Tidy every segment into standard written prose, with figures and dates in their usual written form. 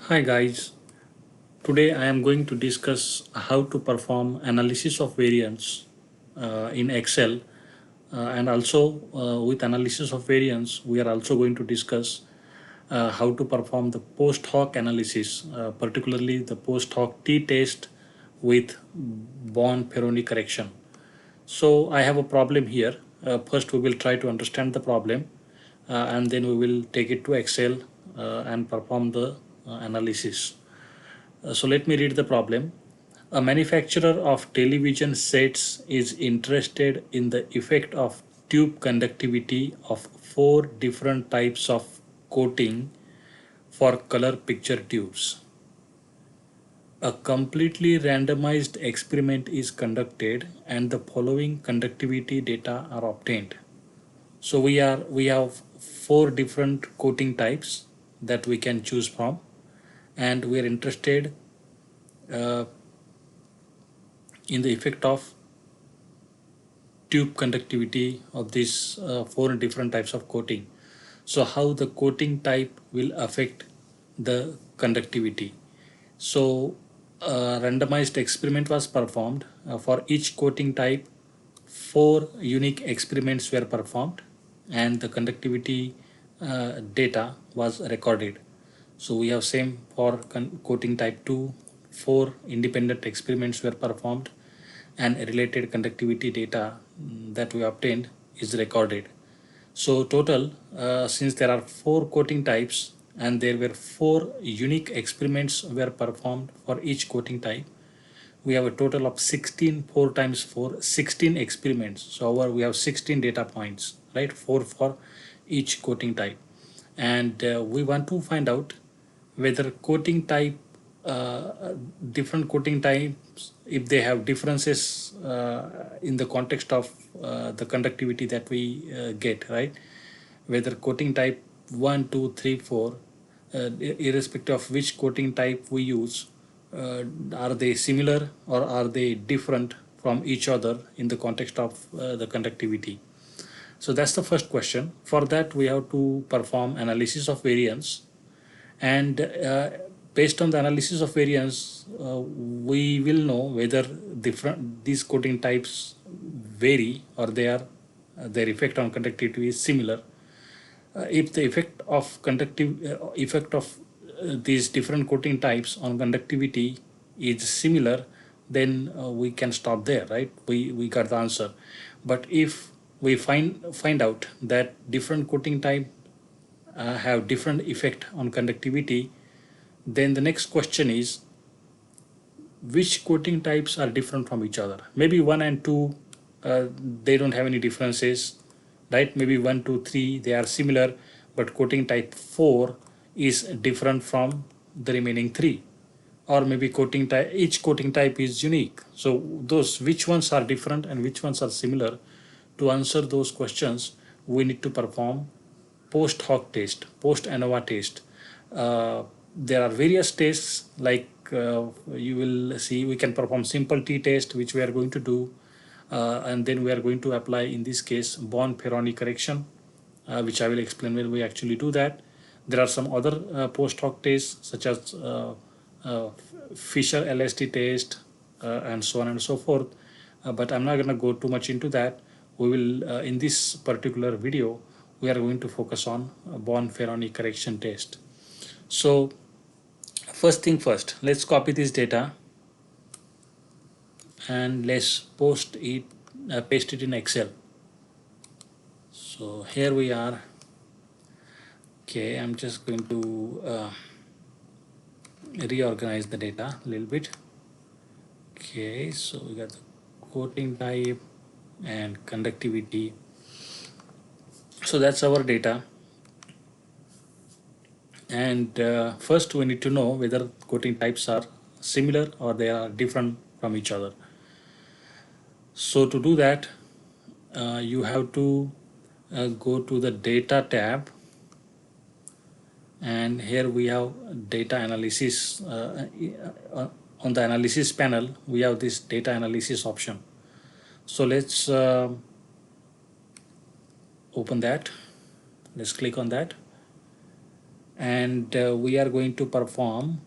Hi guys, today I am going to discuss how to perform analysis of variance in Excel, and also with analysis of variance we are also going to discuss how to perform the post hoc analysis, particularly the post hoc t-test with Born-Peroni correction. So I have a problem here. First we will try to understand the problem, and then we will take it to Excel and perform the analysis. So let me read the problem. A manufacturer of television sets is interested in the effect of tube conductivity of four different types of coating for color picture tubes. A completely randomized experiment is conducted and the following conductivity data are obtained. So we have four different coating types that we can choose from, and we are interested uh, in the effect of tube conductivity of these four different types of coating. So how the coating type will affect the conductivity. So a randomized experiment was performed. For each coating type, four unique experiments were performed and the conductivity data was recorded. So we have same for coating type 2, four independent experiments were performed and related conductivity data that we obtained is recorded. So total, since there are four coating types and there were four unique experiments were performed for each coating type, we have a total of 16, 4 times 4, 16 experiments. So our, we have 16 data points, right? 4 for each coating type. And we want to find out whether coating type, different coating types, if they have differences in the context of the conductivity that we get, right? Whether coating type 1, 2, 3, 4, irrespective of which coating type we use, are they similar or are they different from each other in the context of the conductivity? So that's the first question. For that, we have to perform analysis of variance, and based on the analysis of variance, we will know whether different these coating types vary or they are their effect on conductivity is similar. If the effect of these different coating types on conductivity is similar, then we can stop there, right? We got the answer. But if we find out that different coating type have different effect on conductivity, then the next question is which coating types are different from each other. Maybe 1 and 2, they don't have any differences, right? Maybe 1, 2, 3, they are similar, but coating type 4 is different from the remaining 3. Or maybe coating type, each coating type is unique. So those, which ones are different and which ones are similar, to answer those questions we need to perform post hoc test, post ANOVA test. There are various tests, like you will see we can perform simple t-test, which we are going to do, and then we are going to apply, in this case, Born-Peroni correction, which I will explain when we actually do that. There are some other post hoc tests such as uh, Fisher LST test, and so on and so forth. But I'm not going to go too much into that. We will, in this particular video, we are going to focus on Born-Peroni correction test. So first thing first, let's copy this data and let's paste it in Excel. So here we are. Okay, I'm just going to reorganize the data a little bit. Okay, so we got the coating type and conductivity. So that's our data. And first we need to know whether coating types are similar or they are different from each other. So to do that, you have to go to the data tab, and here we have data analysis. On the analysis panel we have this data analysis option. So let's open that. Let's click on that. and we are going to perform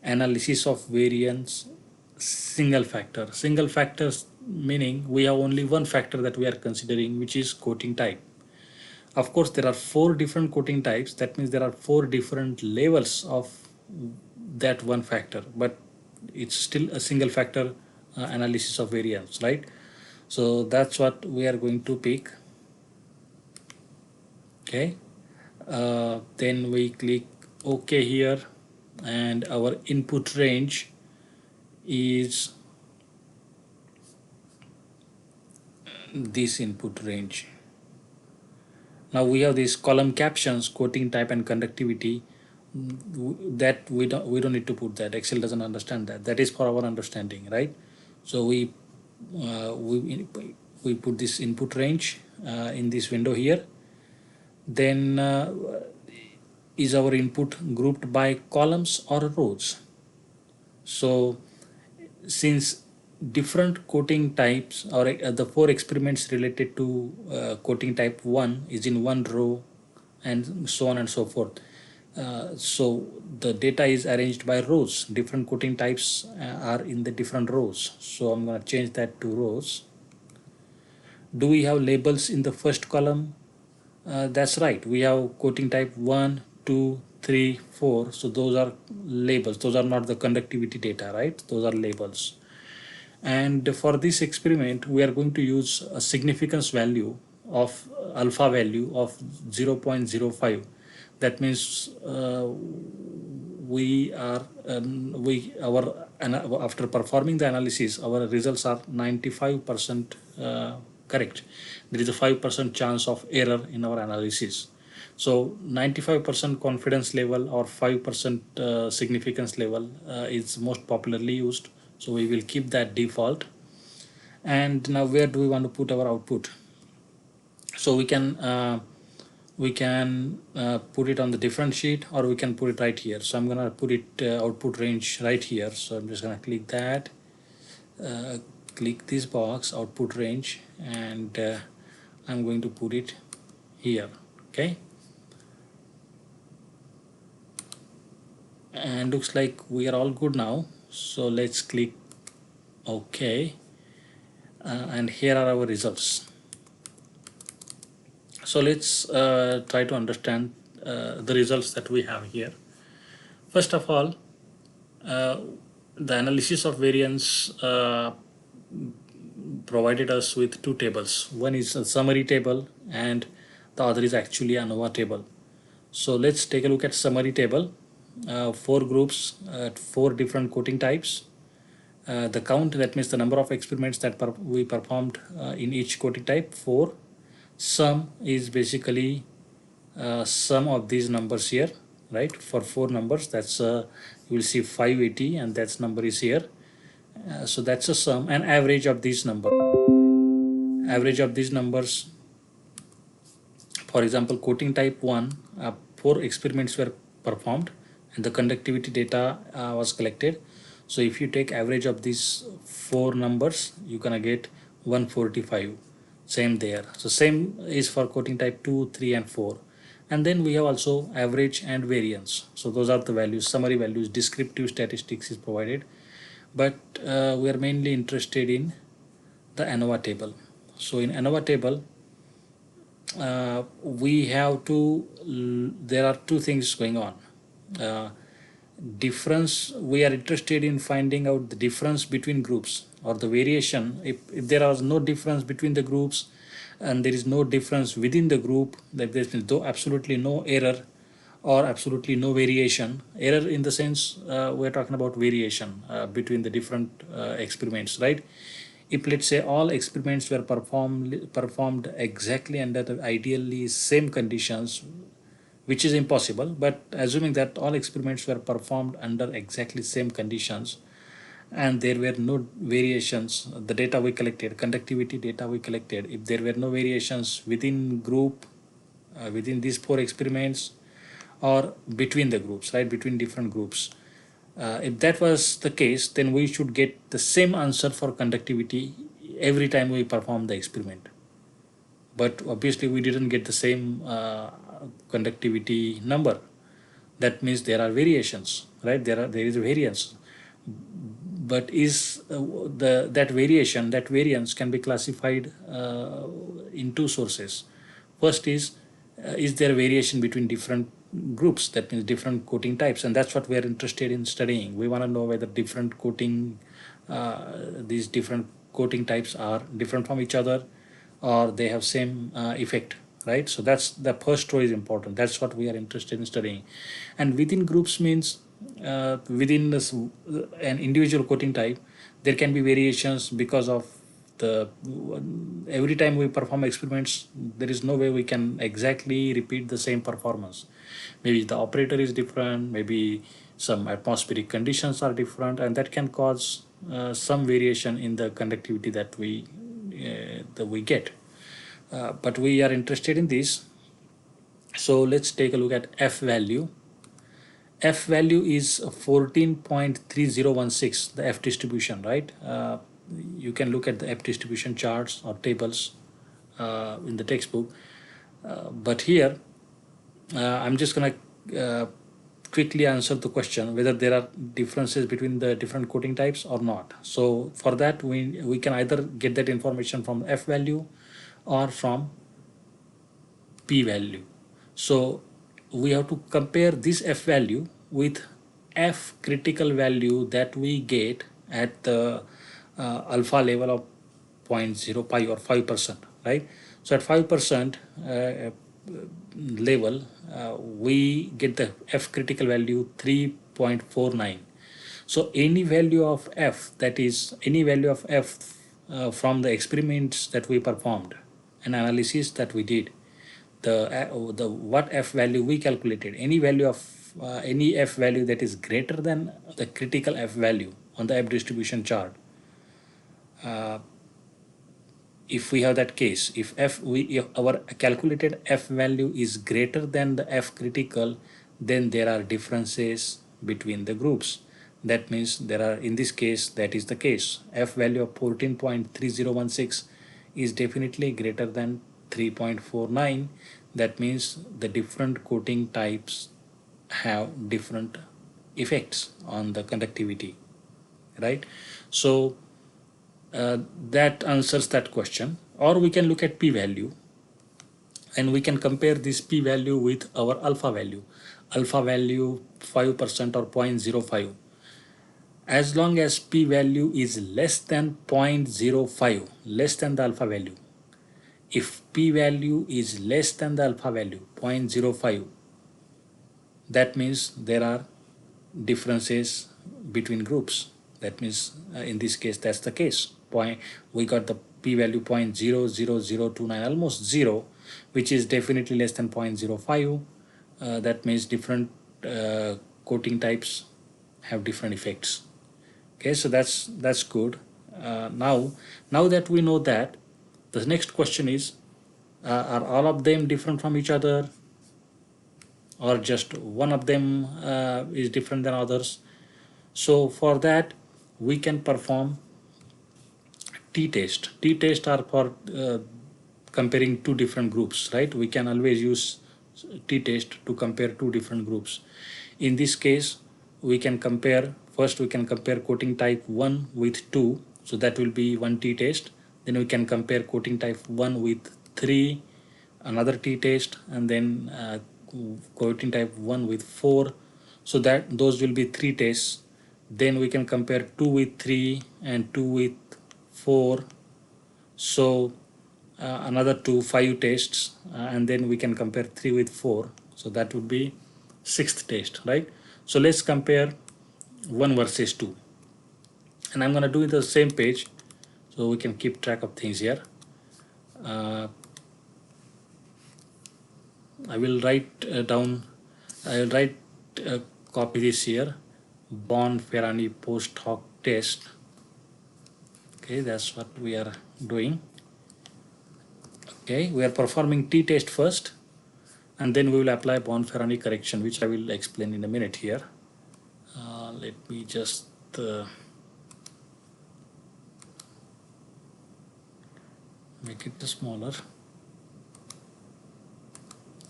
analysis of variance single factor. Single factors meaning we have only one factor that we are considering, which is coating type. Of course, there are 4 different coating types. That means there are 4 different levels of that one factor, but it's still a single factor analysis of variance, right? So that's what we are going to pick. Okay. Then we click OK here, and our input range is this input range. Now we have these column captions, coating type and conductivity. That we don't need to put that. Excel doesn't understand that. That is for our understanding, right? So we put this input range in this window here. Then is our input grouped by columns or rows? So since different coating types, or the 4 experiments related to coating type 1 is in one row, and so on and so forth. So the data is arranged by rows. Different coating types are in the different rows. So I'm going to change that to rows. Do we have labels in the first column? That's right. We have coating type 1, 2, 3, 4. So those are labels. Those are not the conductivity data, right? Those are labels. And for this experiment, we are going to use a significance value of alpha value of 0.05. That means after performing the analysis, our results are 95% correct. There is a 5% chance of error in our analysis. So 95% confidence level or 5% significance level is most popularly used. So we will keep that default. And now where do we want to put our output? So we can put it on the different sheet, or we can put it right here. So I'm gonna put it output range right here. So I'm just gonna click that, click this box, output range, and I'm going to put it here. Okay, and looks like we are all good now. So let's click OK, and here are our results. So let's try to understand the results that we have here. First of all, the analysis of variance provided us with 2 tables. One is a summary table and the other is actually an ANOVA table. So let's take a look at summary table. 4 groups, 4 different coating types. The count, that means the number of experiments that we performed in each coating type, 4. Sum is basically sum of these numbers here, right? For 4 numbers, that's you will see 580, and that's number is here. So that's a sum, and average of these numbers. Average of these numbers, for example, coating type 1, 4 experiments were performed and the conductivity data was collected. So if you take average of these 4 numbers, you're gonna get 145. Same there. So same is for coating type 2, 3, and 4. And then we have also average and variance. So those are the values, summary values. Descriptive statistics is provided, but we are mainly interested in the ANOVA table. So in ANOVA table, we have to, there are 2 things going on. Difference, we are interested in finding out the difference between groups, or the variation. If there is no difference between the groups and there is no difference within the group, that there is absolutely no error or absolutely no variation. Error in the sense we're talking about variation between the different experiments, right? If let's say all experiments were performed exactly under the ideally same conditions, which is impossible, but assuming that all experiments were performed under exactly same conditions and there were no variations, the data we collected, conductivity data we collected, if there were no variations within group, within these 4 experiments, or between the groups, right, between different groups, if that was the case, then we should get the same answer for conductivity every time we perform the experiment. But obviously we didn't get the same conductivity number. that means there are variations, right? There is a variance, but is that variance can be classified in two sources. First is there a variation between different groups, that means different coating types, and that's what we are interested in studying. We want to know whether different coating these different coating types are different from each other, or they have same effect, right? So that's the first row is important. That's what we are interested in studying. And within groups means within this an individual coating type, there can be variations because of the every time we perform experiments, there is no way we can exactly repeat the same performance. Maybe the operator is different, maybe some atmospheric conditions are different, and that can cause some variation in the conductivity that we get. But we are interested in this, so let's take a look at F value. F value is 14.3016, the F distribution, right? You can look at the F distribution charts or tables in the textbook. But here, I'm just going to quickly answer the question whether there are differences between the different coating types or not. So for that, we can either get that information from F value or from P value. So we have to compare this F value with F critical value that we get at the alpha level of 0.05 or 5%, right? So at 5% level, we get the F critical value 3.49. So any value of F, that is any value of F from the experiments that we performed, an analysis that we did, the what F value we calculated, any value of any F value that is greater than the critical F value on the F distribution chart. If we have that case, if our calculated F value is greater than the F critical, then there are differences between the groups. That means there are, in this case, that is the case. F value of 14.3016 is definitely greater than 3.49. That means the different coating types have different effects on the conductivity, right? So that answers that question. Or we can look at P value, and we can compare this P value with our alpha value. Alpha value 5% or 0.05. As long as P value is less than 0.05, less than the alpha value. If P value is less than the alpha value 0.05, that means there are differences between groups. That means in this case, that's the case. We got the P value 0.00029, almost 0, which is definitely less than 0.05. That means different coating types have different effects. Okay, so that's good. Now that we know that, the next question is, are all of them different from each other, or just one of them is different than others? So for that, we can perform t-test. T-test are for comparing two different groups, right? We can always use t-test to compare two different groups. In this case, we can compare, first we can compare coating type 1 with 2, so that will be one t-test. Then we can compare coating type 1 with 3, another t-test, and then coating type 1 with 4, so that those will be 3 tests. Then we can compare 2 with 3 and 2 with 4, so another 5 tests, and then we can compare 3 with 4, so that would be 6th test, right? So let's compare 1 versus 2, and I'm going to do it the same page so we can keep track of things here. I will write down, I will write copy this here, Bonferroni post hoc test. Okay, that's what we are doing. Okay, we are performing t-test first, and then we will apply Bonferroni correction, which I will explain in a minute here. Let me just make it smaller.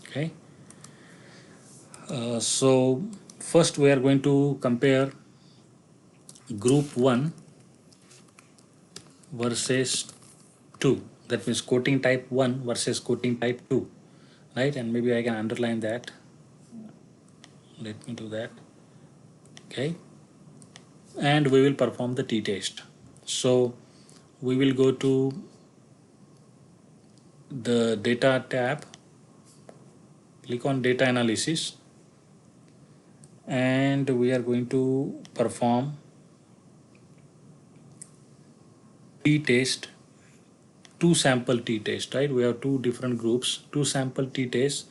Okay. So first we are going to compare group 1 versus 2. That means coating type 1 versus coating type 2, right? And maybe I can underline that. Let me do that. Okay. And we will perform the t-test. So we will go to the data tab, click on data analysis, and we are going to perform t-test, two sample t-test, right? We have two different groups, two sample t-tests,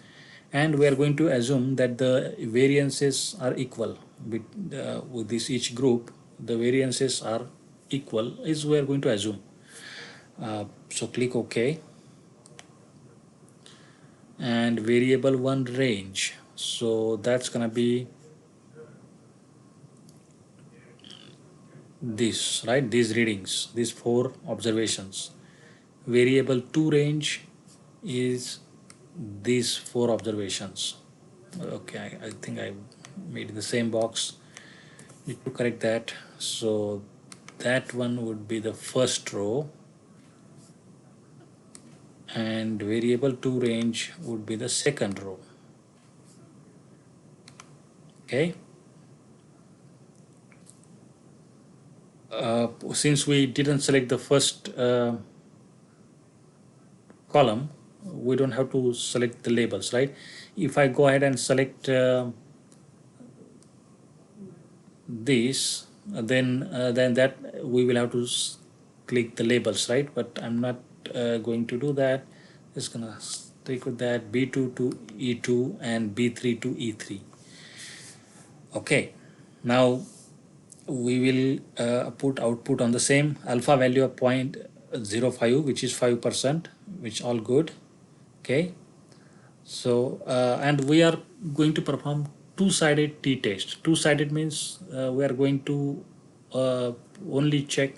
and we are going to assume that the variances are equal with this each group. The variances are equal is we are going to assume. So click OK, and variable 1 range, so that's gonna be this, right? These readings, these 4 observations. Variable 2 range is these 4 observations. Okay, I think I made the same box, need to correct that. So that one would be the first row, and variable 2 range would be the second row. Okay. Since we didn't select the first column, we don't have to select the labels, right? If I go ahead and select this, then that we will have to click the labels, right? But I'm not going to do that. Just gonna stick with that, B2 to E2 and B3 to E3. Okay, now we will put output on the same alpha value of 0.05, which is 5%, which all good. Okay, so and we are going to perform two-sided t-test. Two-sided means we are going to only check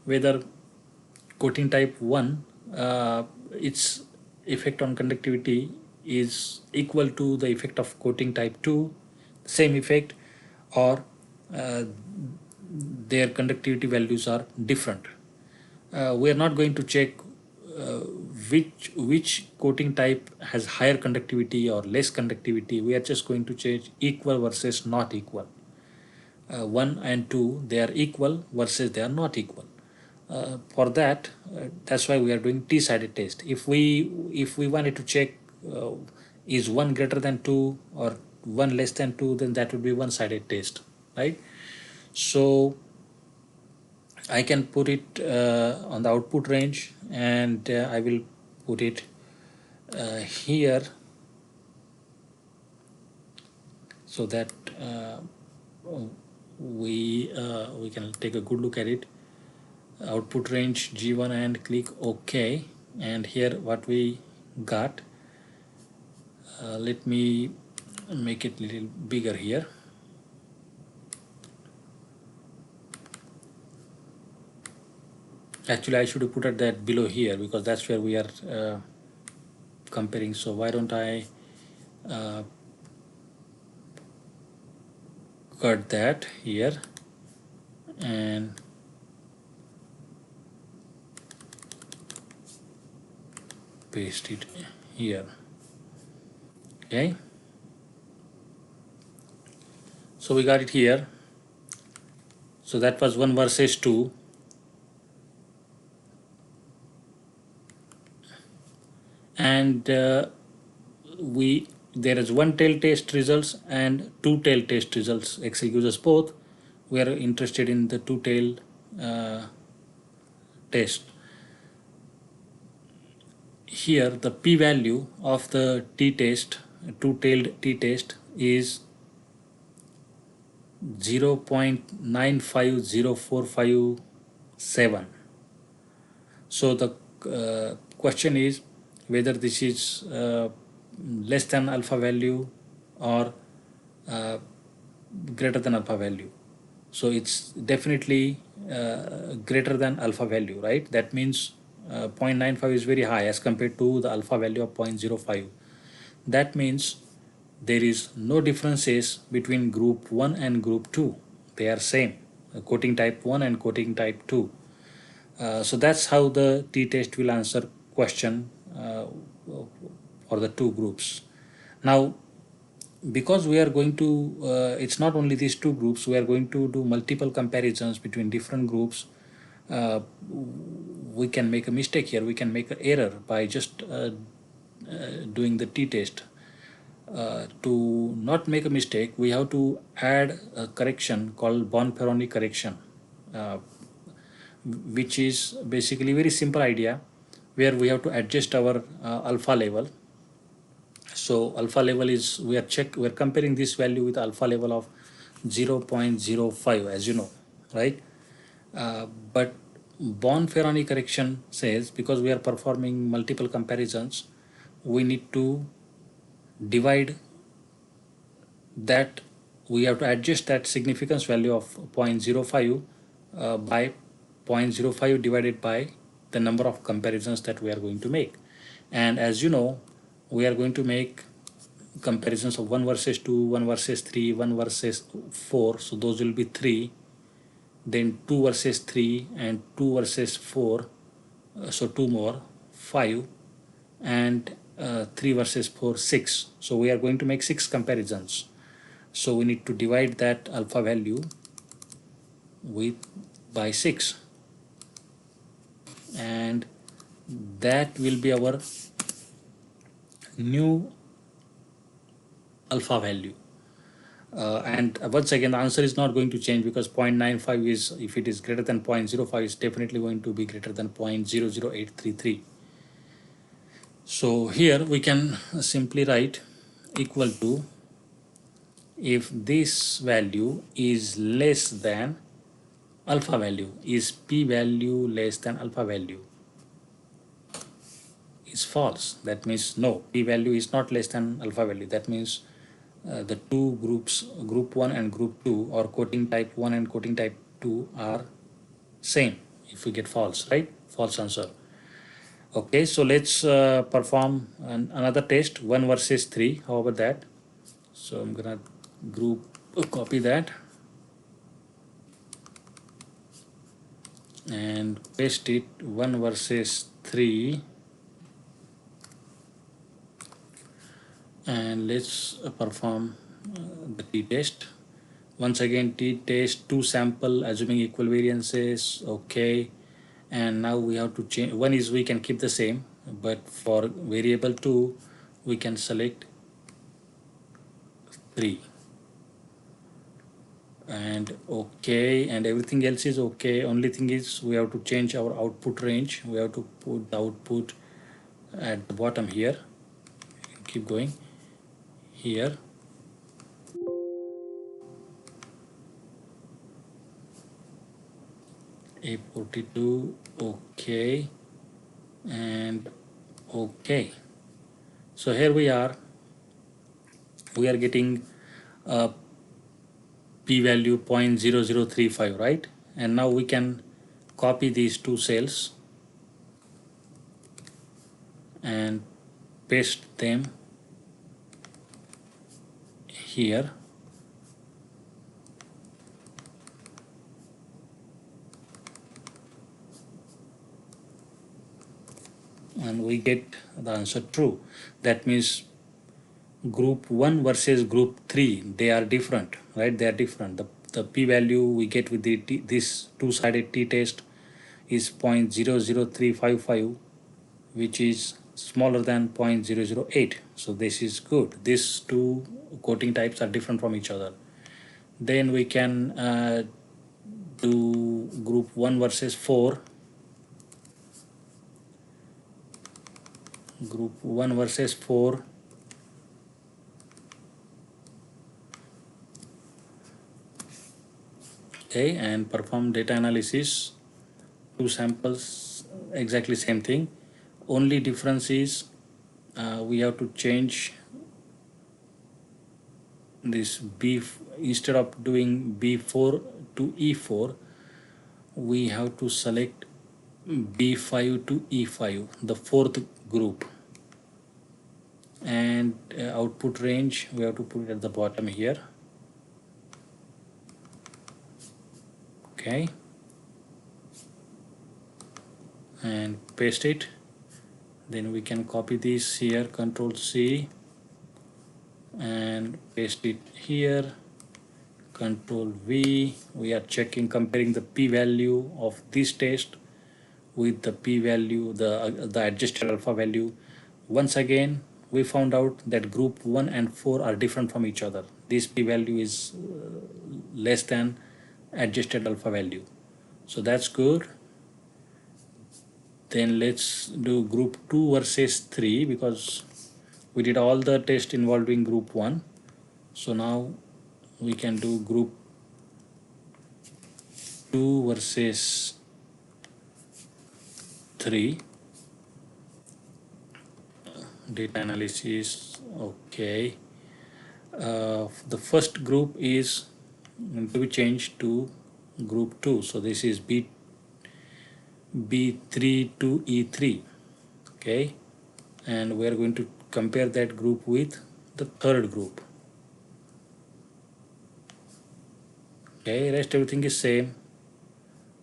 whether coating type 1 its effect on conductivity is equal to the effect of coating type 2, same effect, or uh, their conductivity values are different. We are not going to check uh, which coating type has higher conductivity or less conductivity. We are just going to change equal versus not equal. 1 and 2, they are equal versus they are not equal. For that, that's why we are doing t-sided test. If we wanted to check uh, is 1 greater than 2 or 1 less than 2, then that would be one-sided test, right? So I can put it on the output range, and I will put it here, so that we can take a good look at it. Output range G1, and click OK. And here what we got, let me make it a little bigger here. Actually, I should have put it that below here, because that's where we are comparing. So why don't I cut that here and paste it here. Okay, so we got it here. So that was 1 versus 2, and there is one tail test results and two tail test results. Excel gives us both. We are interested in the two tail test. Here the p-value of the t-test, two-tailed t-test, is 0.950457. So the question is whether this is less than alpha value or uh, greater than alpha value. So it's definitely greater than alpha value, right? That means 0.95 is very high as compared to the alpha value of 0.05. That means there is no differences between group 1 and group 2. They are same, coating type 1 and coating type 2. So that's how the t-test will answer question for the two groups. Now, because we are going to, it's not only these two groups, we are going to do multiple comparisons between different groups. We can make a mistake here, we can make an error by just doing the t-test. To not make a mistake, we have to add a correction called Bonferroni correction, uh, which is basically very simple idea where we have to adjust our alpha level. So alpha level is, we're comparing this value with alpha level of 0.05, as you know, right? But Bonferroni correction says, because we are performing multiple comparisons, we need to divide that, we have to adjust that significance value of 0.05 by 0.05 divided by the number of comparisons that we are going to make. And as you know, we are going to make comparisons of 1 versus 2, 1 versus 3, 1 versus 4. So those will be 3. Then 2 versus 3 and 2 versus 4. So 2 more, 5. And 3 versus 4, 6. So we are going to make 6 comparisons. So we need to divide that alpha value with by 6. And that will be our new alpha value. And once again, the answer is not going to change, because 0.95 is, if it is greater than 0.05, is definitely going to be greater than 0.00833. So here we can simply write equal to, if this value is less than alpha value, is p value less than alpha value, is false. That means no, p value is not less than alpha value. That means the two groups, group 1 and group 2, or coating type 1 and coating type 2, are same if we get false, right? False answer. Okay, so let's perform another test, 1 versus 3. How about that? So I'm gonna copy that and paste it, 1 versus 3. And let's perform the t-test. Once again, t-test, 2 sample assuming equal variances. Okay, and now we have to change. One is we can keep the same, but for variable 2 we can select 3. And okay, and everything else is okay. Only thing is we have to change our output range. We have to put the output at the bottom here. Keep going here. A42, okay, and okay. So here we are getting a p value 0.0035, right? And now we can copy these two cells and paste them here. And we get the answer true. That means group 1 versus group 3, they are different, right? They are different. The p value we get with this two-sided t-test is 0.00355, which is smaller than 0.008. So this is good. These two coating types are different from each other. Then we can do group 1 versus 4. Group 1 versus 4. Okay, and perform data analysis. 2 samples, exactly same thing. Only difference is we have to change this B, instead of doing B4 to E4, we have to select B5 to E5, the fourth group. and output range we have to put it at the bottom here. Okay, and paste it. Then we can copy this here, Control C, and paste it here, Control V. We are checking, comparing the p-value of this test with the p-value, the adjusted alpha value. Once again, we found out that group 1 and 4 are different from each other. This p-value is less than adjusted alpha value, so that's good. Then let's do group 2 versus 3, because we did all the tests involving group 1. So now we can do group 2 versus 3. Data analysis. Okay. The first group is going to be changed to group 2. So this is B3 to E3. Okay. And we are going to compare that group with the third group. Okay, rest everything is same.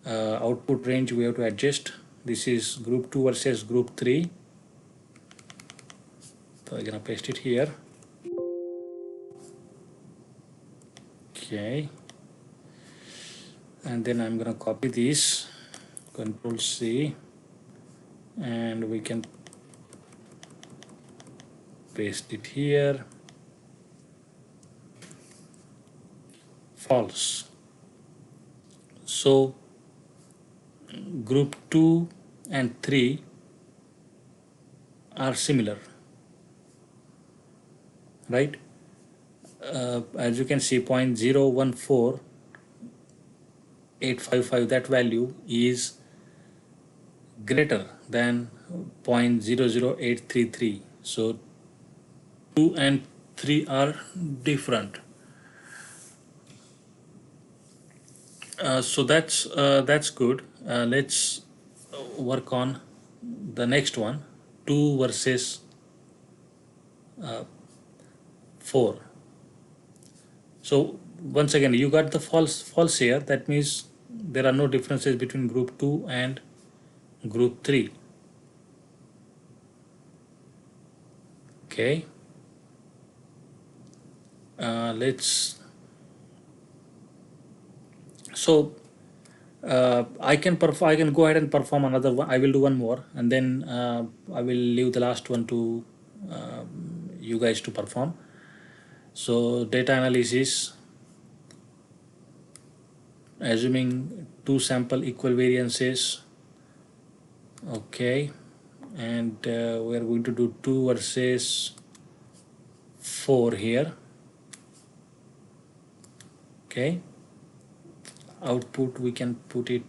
Output range we have to adjust. This is group 2 versus group 3. So I'm gonna paste it here. Okay, and then I'm gonna copy this, Control C, and we can paste it here. False. So group 2 and 3 are similar, right? As you can see, 0.014855, that value is greater than 0.00833. So 2 and 3 are different. So that's good. Let's work on the next one, 2 versus 4. So once again, you got the false here. That means there are no differences between group 2 and group 3. Okay. Let's. So I can go ahead and perform another one. I will do one more, and then I will leave the last one to you guys to perform. So data analysis, assuming 2 sample equal variances. Okay, and we are going to do 2 versus 4 here. Okay, output we can put it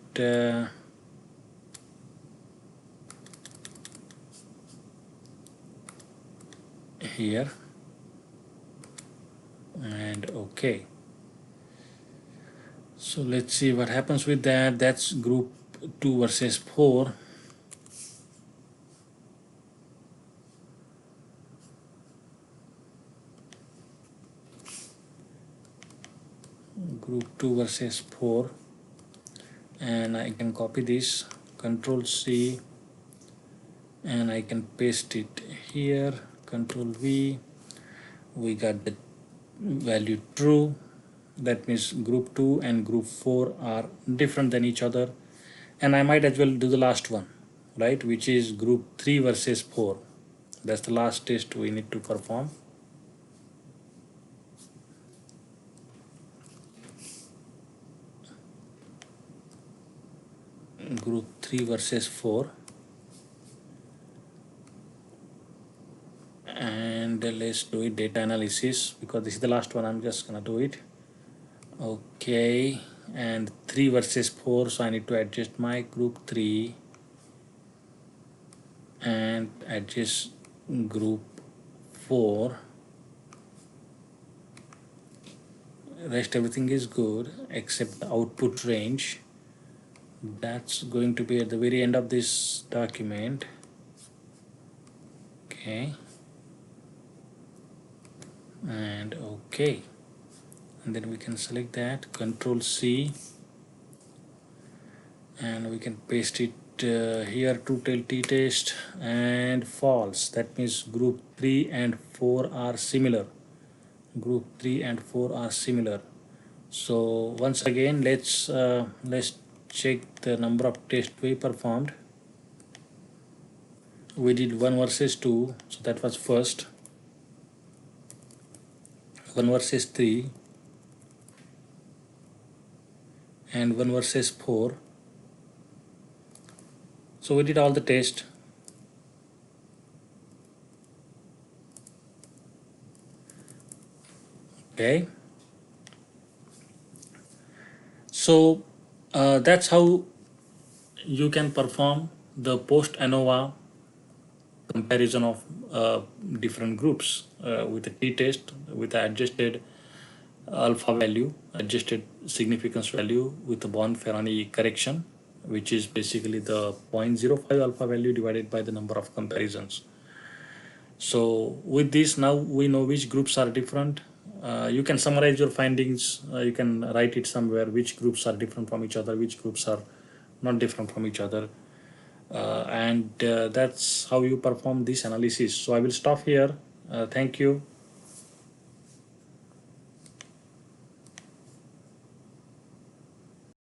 here, and okay. So let's see what happens with that. That's group 2 versus 4. Group 2 versus 4, and I can copy this, Control C, and I can paste it here, Control V. We got the value true. That means group 2 and group 4 are different than each other. And I might as well do the last one, right, which is group 3 versus 4. That's the last test we need to perform. Group 3 versus 4, and let's do it, data analysis, because this is the last one. I'm just gonna do it. Okay, and 3 versus 4, so I need to adjust my group 3 and adjust group 4. Rest everything is good except the output range. That's going to be at the very end of this document. Okay, and OK, and then we can select that, Control C, and we can paste it here, to tell t-test, and false. That means group 3 and 4 are similar. Group 3 and 4 are similar. So once again, let's check the number of tests we performed. We did 1 versus 2, so that was first. 1 versus 3 and 1 versus 4. So we did all the tests. Okay, so that's how you can perform the post ANOVA comparison of different groups with a t-test, with the adjusted alpha value, adjusted significance value with the Born-Ferrari correction, which is basically the 0.05 alpha value divided by the number of comparisons. So with this, now we know which groups are different. You can summarize your findings. You can write it somewhere, which groups are different from each other, which groups are not different from each other. And that's how you perform this analysis. So I will stop here. Thank you.